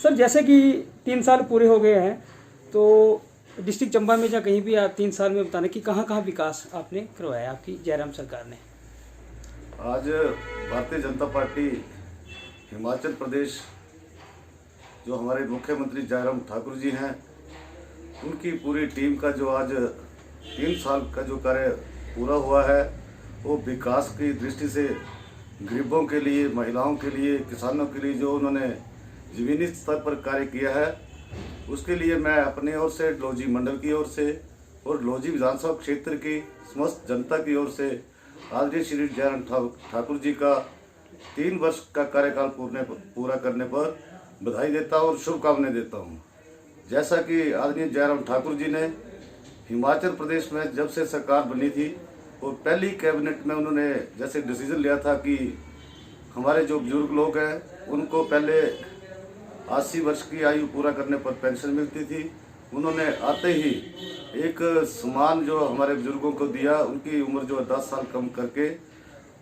Sir जैसे कि 3 साल पूरे हो गए हैं, तो डिस्ट्रिक्ट चंबा में या कहीं भी आप 3 साल में बताना कि कहाँ कहाँ विकास आपने करवाया आपकी जयराम सरकार ने। आज भारतीय जनता पार्टी हिमाचल प्रदेश जो हमारे मुख्यमंत्री जयराम ठाकुर जी हैं, उनकी पूरी टीम का जो आज 3 साल का जो कार्य पूरा हुआ है, वो विकास की दृष्टि से गरीबों के लिए, महिलाओं के लिए, किसानों के लिए जो उन्होंने ज़मीनी स्तर पर कार्य किया है, उसके लिए मैं अपने ओर से डलहौजी मंडल की ओर से और डलहौजी विधानसभा क्षेत्र की समस्त जनता की ओर से आदरणीय श्री जयराम ठाकुर जी का 3 वर्ष का कार्यकाल पूरा करने पर बधाई देता हूँ और शुभकामनाएं देता हूँ। जैसा कि आदरणीय जयराम ठाकुर जी ने हिमाचल प्रदेश में जब से सरकार बनी थी, और पहली कैबिनेट में उन्होंने जैसे डिसीजन लिया था कि हमारे जो बुजुर्ग लोग हैं उनको पहले 80 वर्ष की आयु पूरा करने पर पेंशन मिलती थी, उन्होंने आते ही एक सम्मान जो हमारे बुजुर्गों को दिया, उनकी उम्र जो 10 साल कम करके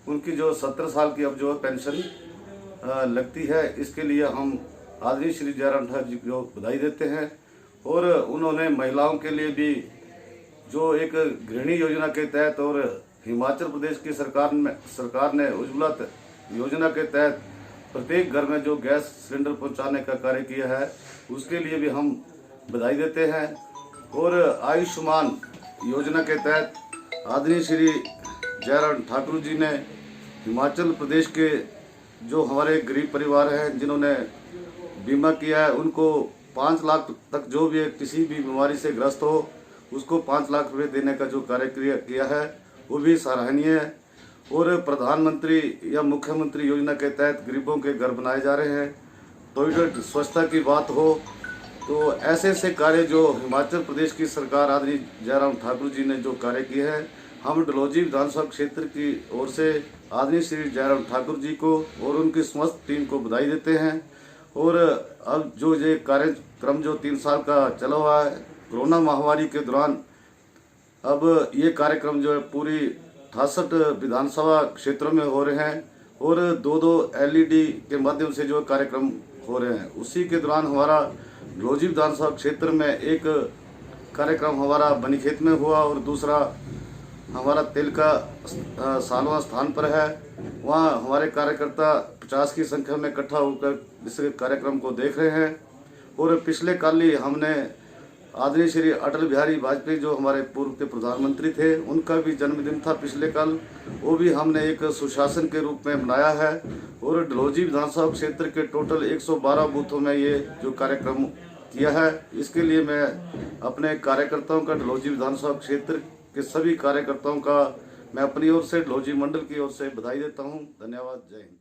उनकी जो 17 साल की अब जो पेंशन लगती है। इसके लिए हम आदरणीय श्री जयराम ठाकुर जी को बधाई देते हैं। और उन्होंने महिलाओं के लिए भी जो एक गृहिणी योजना के तहत और हिमाचल प्रदेश की सरकार ने उज्ज्वला योजना के तहत प्रत्येक घर में जो गैस सिलेंडर पहुंचाने का कार्य किया है, उसके लिए भी हम बधाई देते हैं। और आयुष्मान योजना के तहत आदरणीय श्री जयराम ठाकुर जी ने हिमाचल प्रदेश के जो हमारे गरीब परिवार हैं जिन्होंने बीमा किया है, उनको 5 लाख तक जो भी किसी भी बीमारी से ग्रस्त हो उसको 5 लाख रुपए देने का जो कार्य किया है, वो भी सराहनीय है। और प्रधानमंत्री या मुख्यमंत्री योजना के तहत गरीबों के घर बनाए जा रहे हैं। टॉयलेट स्वच्छता की बात हो तो ऐसे कार्य जो हिमाचल प्रदेश की सरकार आदरणीय जयराम ठाकुर जी ने जो कार्य किए हैं, हम डलहौजी विधानसभा क्षेत्र की ओर से आदरणीय श्री जयराम ठाकुर जी को और उनकी समस्त टीम को बधाई देते हैं। और अब जो ये कार्यक्रम जो 3 साल का चला हुआ है, कोरोना महामारी के दौरान अब ये कार्यक्रम जो है पूरी 68 विधानसभा क्षेत्रों में हो रहे हैं और 2-2 LED के माध्यम से जो कार्यक्रम हो रहे हैं। उसी के दौरान हमारा डलहौजी विधानसभा क्षेत्र में एक कार्यक्रम हमारा बनीखेत में हुआ और दूसरा हमारा तेल का सालवा स्थान पर है। वहाँ हमारे कार्यकर्ता 50 की संख्या में इकट्ठा होकर इस कार्यक्रम को देख रहे हैं। और पिछले कल ही हमने आदरणीय श्री अटल बिहारी वाजपेयी जो हमारे पूर्व के प्रधानमंत्री थे, उनका भी जन्मदिन था पिछले कल, वो भी हमने एक सुशासन के रूप में मनाया है। और डलहौजी विधानसभा क्षेत्र के टोटल 112 बूथों में ये जो कार्यक्रम किया है, इसके लिए मैं अपने कार्यकर्ताओं का, डलहौजी विधानसभा क्षेत्र के सभी कार्यकर्ताओं का मैं अपनी ओर से, डलहौजी मंडल की ओर से बधाई देता हूँ। धन्यवाद। जय हिंद।